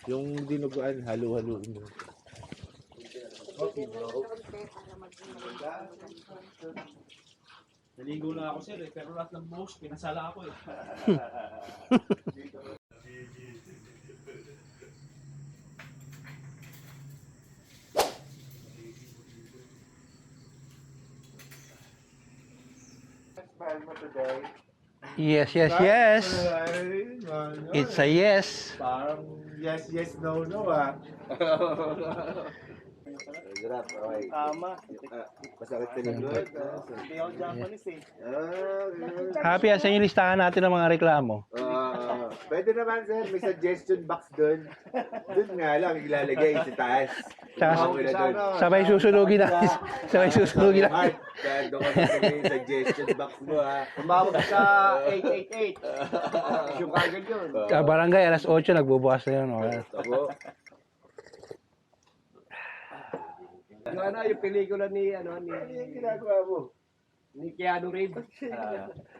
Yung dinuguan, halo-haloin mo. Okay, bro. Naligo na ako sir eh, pero lahat ng buhos, pinasala ako eh. Yes, yes, yes. It's a yes. Parang yes, no, ah. Sarap, okay. Tama. Masakit ka ng blood. Hindi ako Japanese eh. Happy, asan yung listahan natin ng mga reklamo? Pwede naman sir, may suggestion box doon. Doon nga lang, ilalagay sa taas. Tsaka Ako na doon. sabay susunugin natin. Sabay susunugin natin. Mark, kaya doon ka may suggestion box mo ha. Tumawag sa 888. Yung kagad yun. Barangay, alas 8, nagbubukas na yun. Okay. Ako. Yung ano, yung pelikula ni, ano, ni... Ano yung ginagawa mo? Ni Keanu Reeves.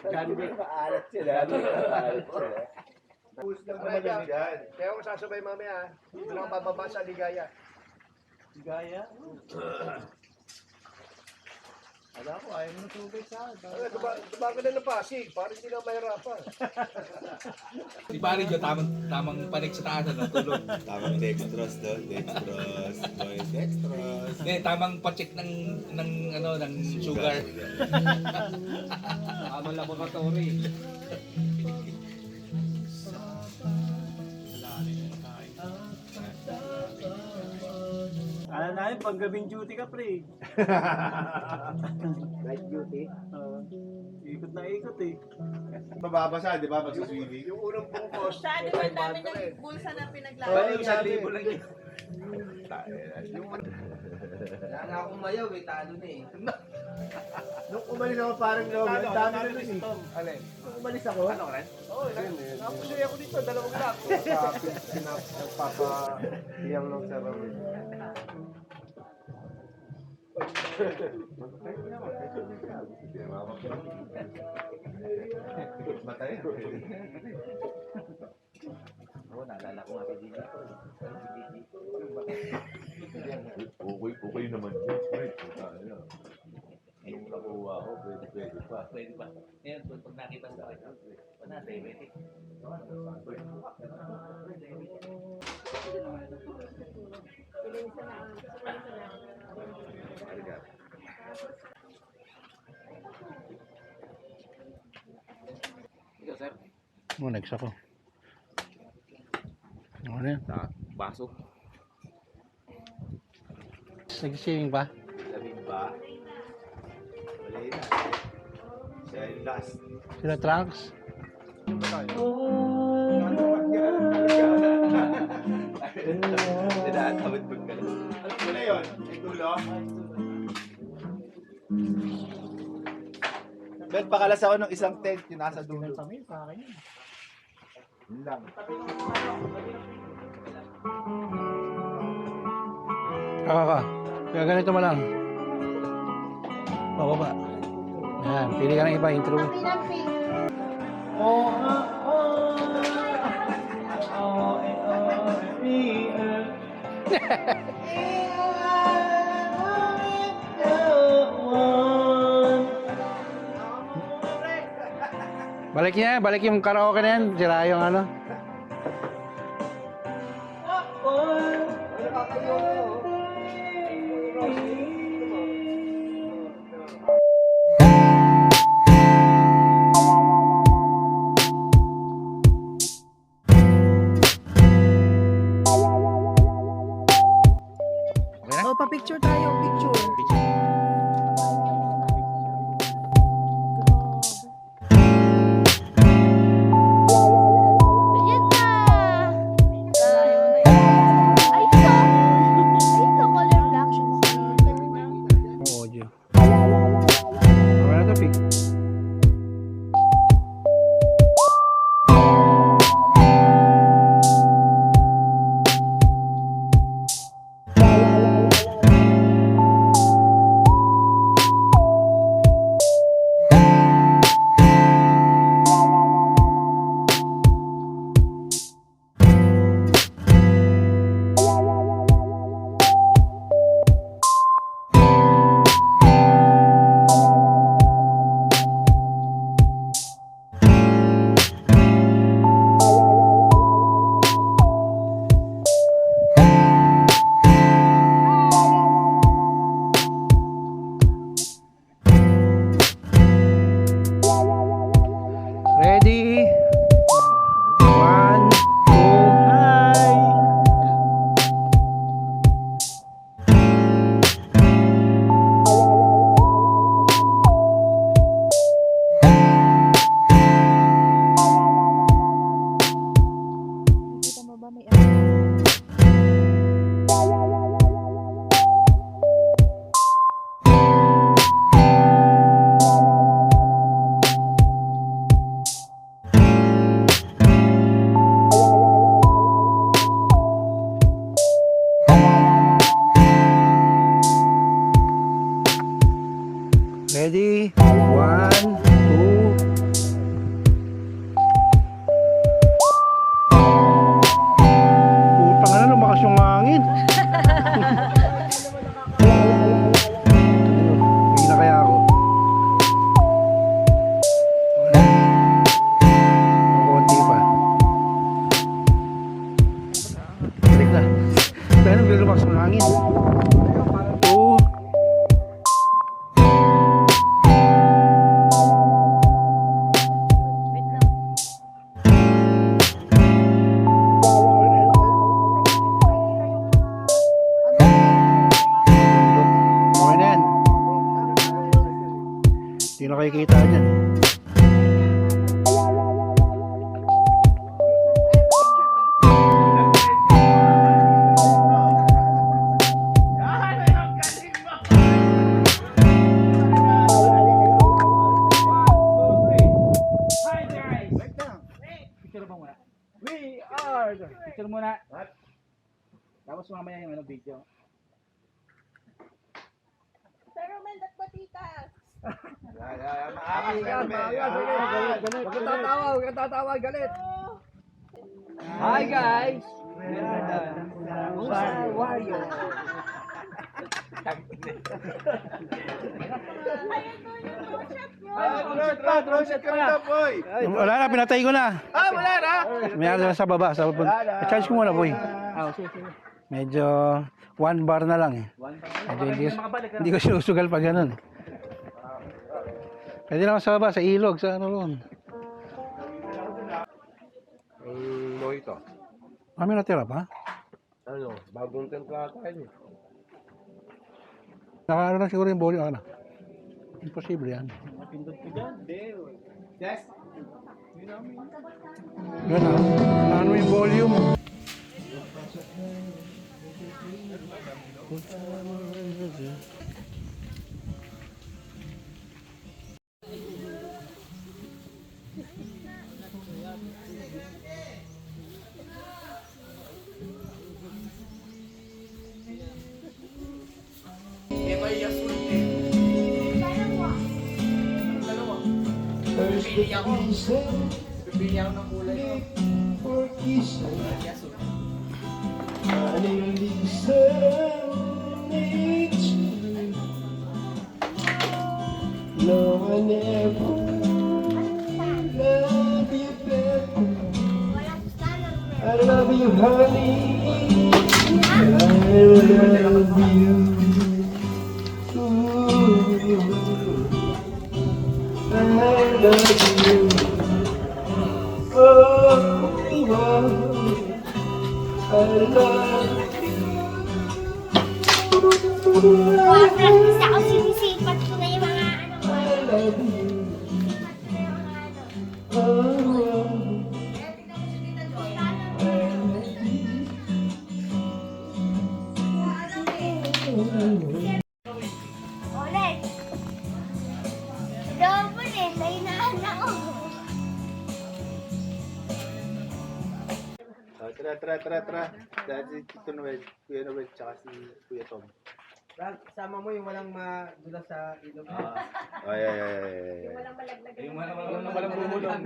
Keanu Reeves. Maalat sila. Maalat sila. Push lang naman yung bidan. Kaya ako sasabay mamaya, hindi lang bababa sa Ligaya. Ligaya? Wala ko, ayaw mo na tubig sa akin. Tumaga na ng Pasig, para hindi na mahirapan. Di ba rin yung tamang panik sa taas, ano, tulog. Tamang dextrose doon. Dextrose. Boy, dextrose. Hindi, tamang pacheck ng sugar. Tamang laboratory. Alam na yun, pang gabing duty ka, pre. Night duty. Ikot na ikot eh. Mababasa, di ba? Magsiswimming. Yung unang bukos. Sa ano ba dami ng bulsa na pinaglaban? Bali, 1,000 lang yun. Wala na akong mayaw, eh, talo na eh. Nung umalis ako parang loob, ang dami na dun eh. Alin? Nung umalis ako, Ano rin? Oo, napusoy ako dito, 2 lap. nagpapahiyang lang sa Ramon. Matay. Oo, naalala ko nga kay Didi ko. Okay naman. Yung nakuha ko, pwede pa. Pwede ba? Ngayon, pag nakita ko kayo, wala, diabetic. Ikaw, sir? Next ako. Ano yan? Baso. Nag-swimming pa? Labing ba? Wala na. Siya yung last. Sila Trunks? Tinatamad magkalas. Alam mo na yun? May tulo? Ben, pakalas ako ng isang tent yung nasa dulo. Yun lang. Kaka. Kaya ganito mo lang. Bababa. Yan. Pili ka ng iba. Intro. Balik yung karaoke na yan. Sira yung ano. Oh, pa-picture tayo, picture. Ayan na! Ay, ito! Ay, ito, color black siya. Oo, Diyo. 3, 1, 2. Putang na, lumakas yung hangin. Hindi na kaya ako. Ang konti pa. Balik na. Dahil nang lumakas yung hangin. 2. Okay na yan. Hindi na kayo kita dyan. Picture mo muna. We are. Picture muna. Tapos mamaya yung video. Sir Romel, that's patitas. Huwag kang tatawa, huwag kang tatawa, galit. Hi guys! Warrior. Drone shot ka na, boy. Wala na, pinatay ko na. Wala na. May ano sa baba. Charge ko muna, boy. Medyo 1 bar na lang eh. Medyo hindi ko sinusugal pag ganun. Pwede naman sa baba, sa ilog, sa ano roon. Mojito. Kami natira pa? Ano, bagong templata yun. Nakaano na siguro yung volume. Ano? Imposible yan. Yes. Yan ah. Naano yung volume. Pipili ako ng kulay ko. No, I never love you better. I love you, honey. I love you. Ooh. I love you. Oh, I love Practice ako, sinisipat ko na yung mga ano ko. I love you. Ulit. Double eh, nahinaan ako. Tara. Dahil si Tito Noel, Kuya Noel, tsaka si Kuya Tom. Sama mo yung walang madula sa ilog. Ay. Walang malaglag. Yung walang bumulong.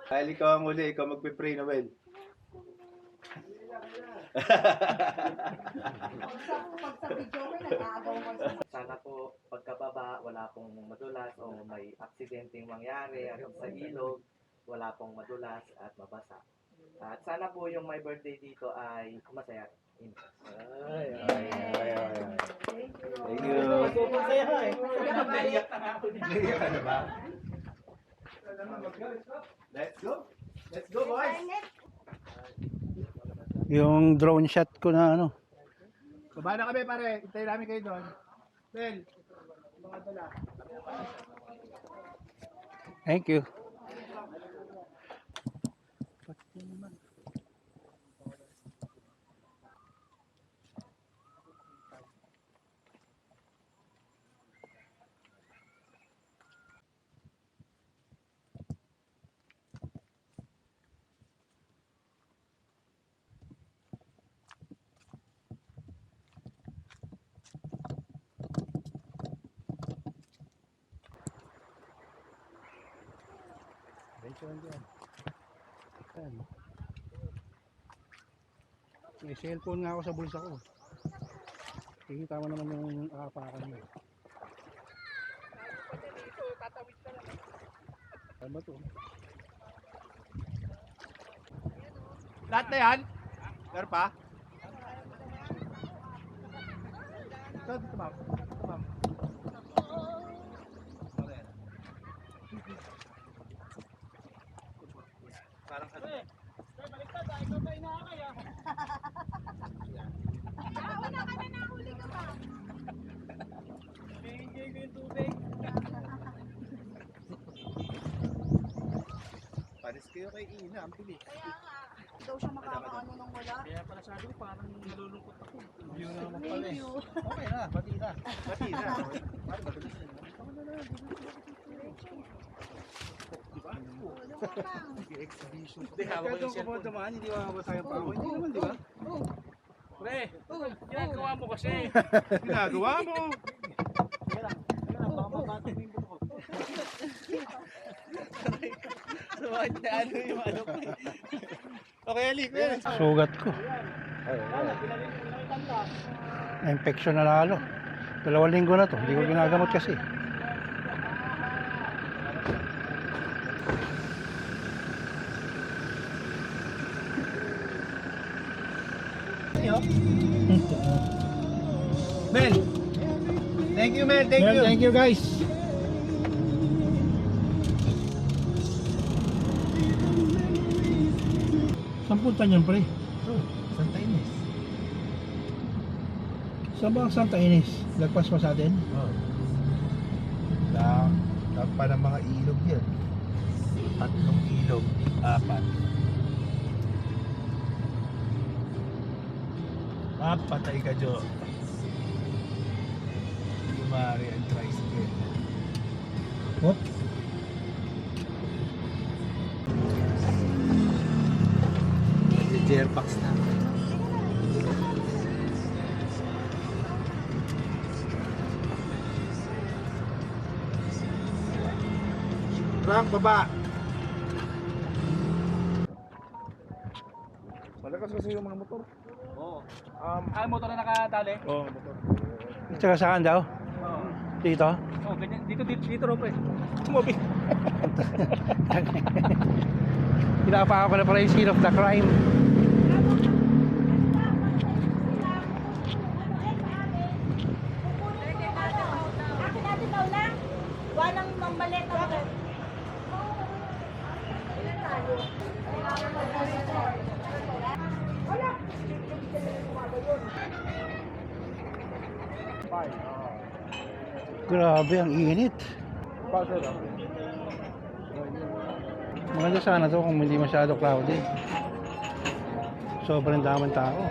Dahil ikaw ang uli, ikaw magpipray, Noel. Pag sa video ko, nag-aagaw mo sa Sana po pagkababa wala pong madulas o may aksidenteng mangyari at sa ilog wala pong madulas at mabasa. At sana po yung my birthday dito ay masaya. Ay. Thank you. Naiyak ka na ba? Let's go, boys. Yung drone shot ko na ano. Baba na kami pare, hintayin namin kayo doon. Bel, mga dala. Thank you. Ayan. May cellphone nga ako sa bulsa ko. Kikita mo naman yung akapakan mo. Ano ba to? Lahat na yan? Meron pa? Ito, ma'am. Ito, ma'am. Parang ano? Wala ka na nahuli ka ba? Paris kayo kay Ina, ang pili. Kaya nga, daw siya makakaano nung wala. Kaya pala sabi ko parang nalulungkot ako. View na naman pala Thank eh. you. Okay na, bati na. Bati na. Parang mabilis na. Diba? Wala ka lang. Exhibition. Hindi, hawak ko yung cellphone. Dumaan, hindi makakabot tayo pa ako. Hindi naman, di ba? Pre, ginagawa mo kasi. Ginagawa mo. Okay, Ali. Sugat ko. Na-infection na lalo. 2 linggo na to. Hindi ko ginagamot kasi. Mel. Thank you, Mel. Thank you. Thank you guys. Saan punta niyan pre? Santa Ines. Saan ba ang Santa Ines? Lagpas pa sa atin? Oh. Pa ng mga ilog yan. 3 ilog, 4. Patay ka, Jo. Mari and tricycle. What? Gearbox na. Frank, baba! Malakas kasi yung mga motor. Oo. Motor na nakadali? Oo, motor. Tsaka saan daw? Oo. Dito? Oh, ganyan. Dito raw pre. Tumabi. Pinapaka ko na pala yung scene of the crime. Akin natin daw lang. Walang mambalit na ako. Wala. Grabe, ang init. Maganda sana to kung hindi masyado cloudy. Sobrang daming tao.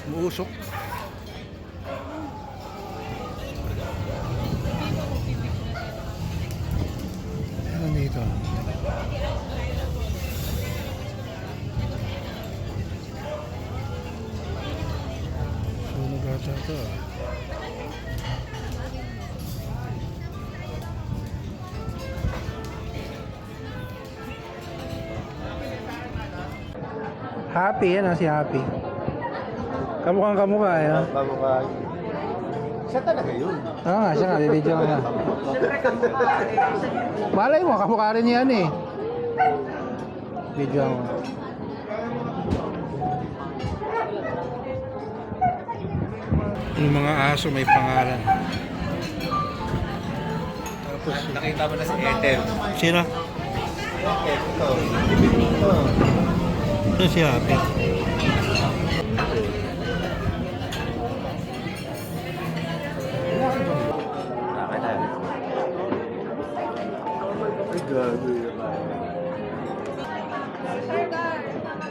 Muusok. Ano dito? Sunog ata ito. Happy yan si Happy. Kamukhang kamukha eh. Ha? Kamukha. Siya talaga yun. Oo nga, siya nga, bibidyo ko nga. Malay mo, kamukha rin yan eh. Video ko. Yung mga aso may pangalan. Tapos, Nakita mo na si Ethel. sino? Ito. Ito si Happy. Ay, gago yun.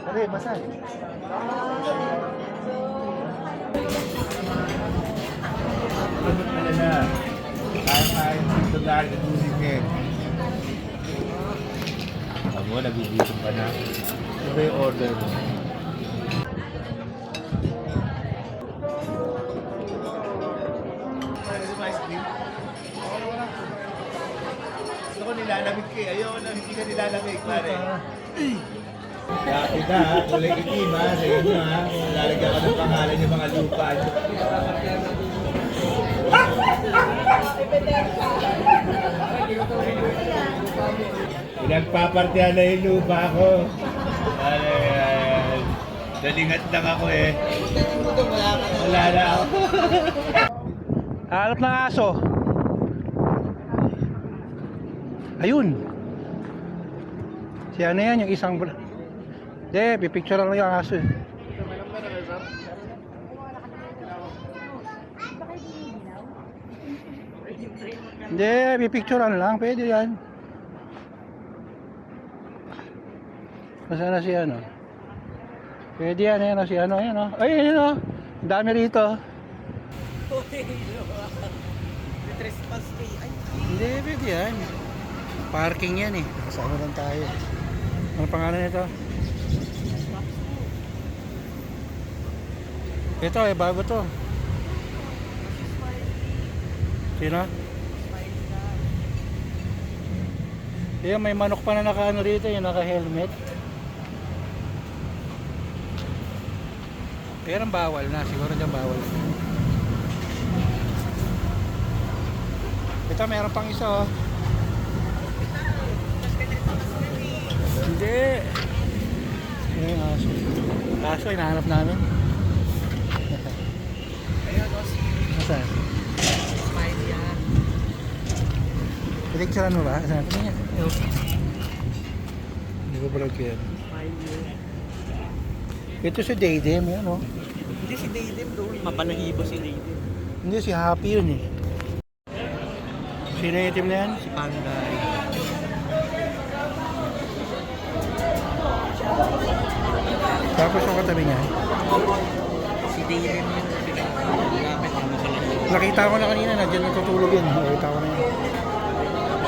Pare, masal. Ano na? Kaya-kaya dito dahil sa music eh. mo, nagugutom ka na. Ano ba yung order mo? Gusto ko nilalamig ka eh. Ayoko na hindi ka nilalamig, pare. Dati na ha, kulay itim ha, sa inyo ha. Lalagyan ka ng pangalan yung mga lupa. Pinagpapartihan na yung lupa ko. Ayan. Dalingat lang ako eh. Wala na ako. Hanap ng aso. Ayun. Si ano yan, yung isang... Hindi, pipicture lang yung aso eh. Hindi, pipicturean lang. Pwede yan. Nasaan na si ano? Pwede yan, ayan o, si ano, ayan o. Ay, ayan o. Ang dami rito. Hindi, pwede yan. Parking yan eh. Kasama lang tayo. Ano pangalan nito? Ito eh, bago to. Sino? Ayan, may manok pa na naka-ano rito, yung naka-helmet. Pero bawal na, siguro dyan bawal. Ito, meron pang isa oh. Hindi. Ano yung aso? Kaso, hinahanap namin. Ayun, o si Nasaan? Smiley yan. Pinicturean mo ba? Saan? Ito niya. Hindi ko vlog yan. Ito si Daydem, yan oh. Hindi si Daydem doon. Mapanahibo si Daydem. Hindi, si Happy yun eh. Sino yung itim na yan? Si Panday. Tapos yung katabi niya. Si Daydem yun. Pinagapit ako sa lang. Nakita ko na kanina, nandiyan natutulog yun. Nakita ko na yun.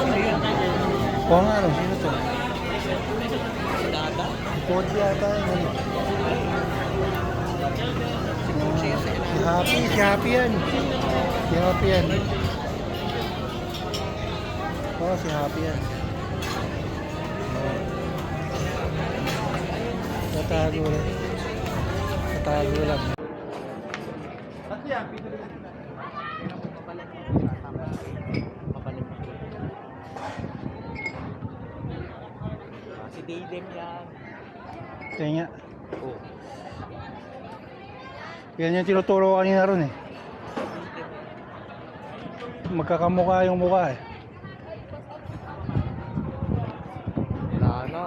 Sino yun? Oo nga, ano? Sino to? Si Dada? Pochi yata yun. Ano? Si Puchi yun sa Si Happy, si Happy yan. Si Happy yan. Oo, si Happy yan. Tatago lang. Tatago lang. Si Daydem yan. Kaya nga. Oo. Yan yung tinuturo ko kanina ron eh. Magkakamukha yung mukha eh. Wala na.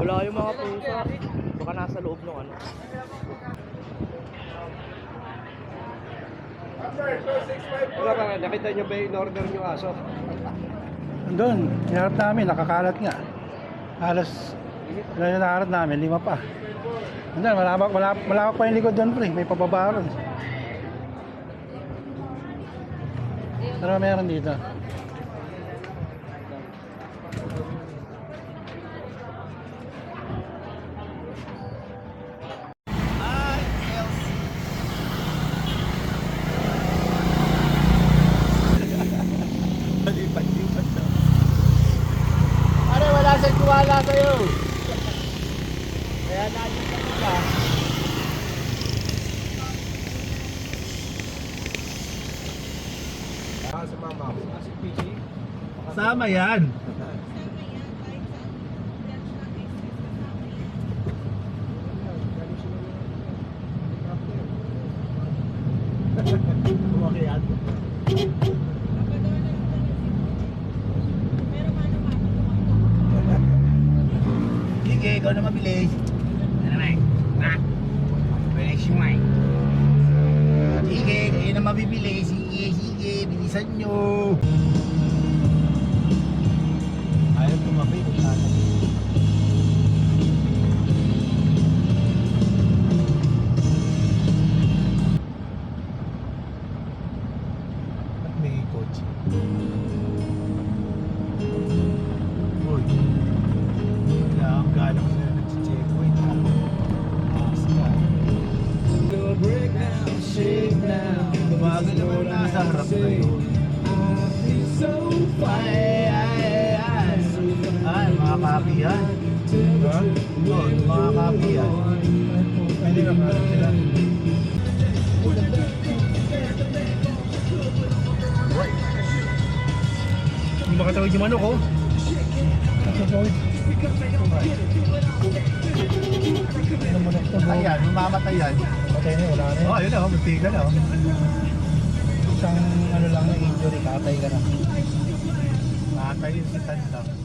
Wala yung mga pusa. Baka nasa loob ng ano. Wala ka nga, nakita nyo ba yung in-order nyo aso? Doon, hinarap namin, nakakalat nga. Halos, ano yung nakarat namin, 5 pa. Hindi, malawak pa yung likod doon pre, may pababa ron. Ano meron dito? Ano, wala siyang kuwala sa'yo. Kaya natin ka. Sa mama ko. Si PG. Sama yan. Kumakiyat. Sige, ikaw na mabilis. Ano ba? Ha? Bilis yung mic. Sige, kayo na mabibili. Sige, bilisan nyo. Ayaw tumabi. Ba't may coach? Uy. sa harap na yun. Ay, mga kapi yan. Ha? Doon, mga kapi yan. Hindi na kalat sila. Hindi makatawid yung manok, oh. Nakatawid. Ano mo na ito? Ayan, mamamatay yan. Patay na, wala na. Oh, yun na, magtiga na. Isang ano lang na injury, katay ka na. Matay yung si Tanda.